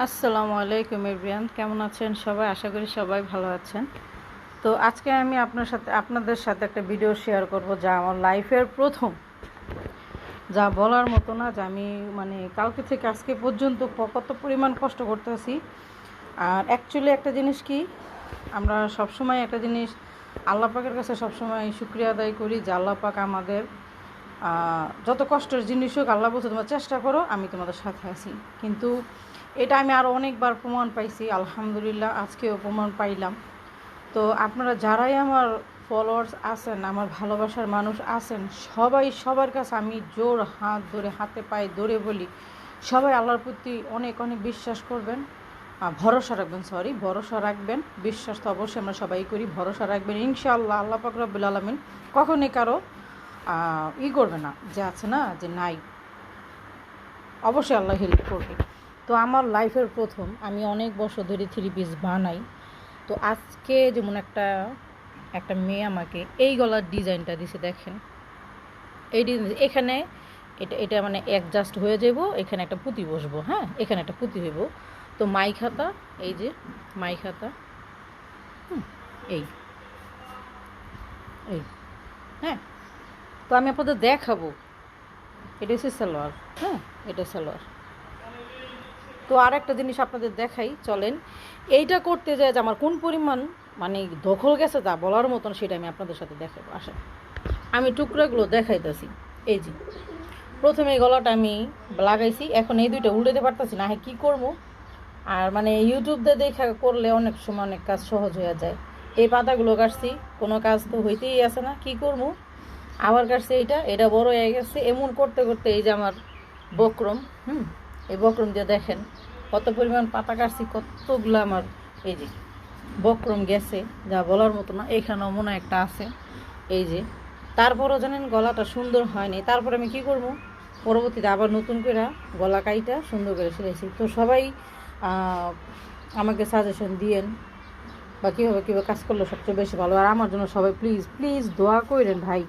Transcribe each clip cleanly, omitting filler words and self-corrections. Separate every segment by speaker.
Speaker 1: আসসালামু আলাইকুম এভরিওয়ান, কেমন আছেন সবাই? আশা করি সবাই ভালো আছেন। তো আজকে আমি আপনাদের সাথে একটা ভিডিও শেয়ার করব, যা আমার লাইফের প্রথম, যা বলার মতো না। যে আমি কালকে থেকে আজকে পর্যন্ত কত পরিমাণ কষ্ট করতেছি। আর অ্যাকচুয়ালি একটা জিনিস কি, আমরা সবসময় একটা জিনিস আল্লাহ পাকের কাছে সবসময় শুকরিয়া আদায় করি যে আল্লাহ পাক আমাদের যত কষ্টের জিনিস হোক, আল্লাহ বলছে তোমরা চেষ্টা করো, আমি তোমাদের সাথে আছি। কিন্তু এটা আমি আরও অনেকবার প্রমাণ পাইছি, আলহামদুলিল্লাহ আজকেও প্রমাণ পাইলাম। তো আপনারা যারাই আমার ফলোয়ার্স আছেন, আমার ভালোবাসার মানুষ আছেন, সবার কাছে আমি জোর হাত ধরে, হাতে পায়ে ধরে বলি, সবাই আল্লাহর প্রতি অনেক অনেক বিশ্বাস করবেন, ভরসা রাখবেন। বিশ্বাস তো অবশ্যই আমরা সবাই করি, ভরসা রাখবেন। ইনশাআল্লাহ আল্লাহ পাক রব্বুল আলামিন কখনই কারো করবে না, যে আছে না যে নাই, অবশ্যই আল্লাহ হেল্প করবে। তো আমার লাইফের প্রথম, আমি অনেক বছর ধরে 3 পিস বানাই। তো আজকে যেমন একটা মেয়ে আমাকে এই গলার ডিজাইনটা দিছে, দেখেন এই ডিজাইন। এখানে এটা অ্যাডজাস্ট হয়ে যাব, এখানে একটা পুঁতি বসবো, হ্যাঁ এখানে একটা পুঁতি হইব। তো মাই খাতা, এই যে মাই খাতা, এই এই হ্যাঁ। তো আমি আপনাদের দেখাবো, এটা হচ্ছে সালোয়ার, হ্যাঁ এটা সালোয়ার। তো আর একটা জিনিস আপনাদের দেখাই, চলেন। এইটা করতে যায় যে আমার কোন পরিমাণ দখল গেছে তা বলার মতন, সেটা আমি আপনাদের সাথে দেখাবো। আসেন আমি টুকরাগুলো দেখাইতেছি। এই যে প্রথমে এই গলাটা আমি লাগাইছি, এখন এই দুইটা উল্টাতে পারতেছি না, হ্যাঁ কী করবো। আর ইউটিউব দিয়ে দেখা করলে অনেক সময় অনেক কাজ সহজ হয়ে যায়। এই পাতাগুলো কাটছি, কোনো কাজ তো হইতেই আছে না, কি করবো। আবার কাটছি এটা বড় হয়ে গেছে। এমন করতে করতে এই যে আমার বক্রম, এই বক্রম দিয়ে দেখেন কত পরিমাণ পাতা কাটছি, কতগুলো আমার এই যে বক্রম গেছে, যা বলার মতো না। এখানেও মনে একটা আছে, এই যে। তারপরও জানেন গলাটা সুন্দর হয়নি, তারপরে আমি কি করব, পরবর্তীতে আবার নতুন করে গলা কাইটা সুন্দর করে সিলাইছি। তো সবাই আমাকে সাজেশন দিয়েন, বা কীভাবে কাজ করলে সবচেয়ে বেশি ভালো। আর আমার জন্য সবাই প্লিজ প্লিজ দোয়া করেন ভাই,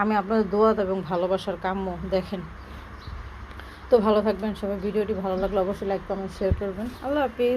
Speaker 1: আমি আপনাদের দোয়া এবং ভালোবাসার কাম্য। দেখেন, তো ভালো থাকবেন সবাই। ভিডিওটি ভালো লাগলে অবশ্যই লাইক কমেন্ট শেয়ার করবেন। আল্লাহ হাফিজ।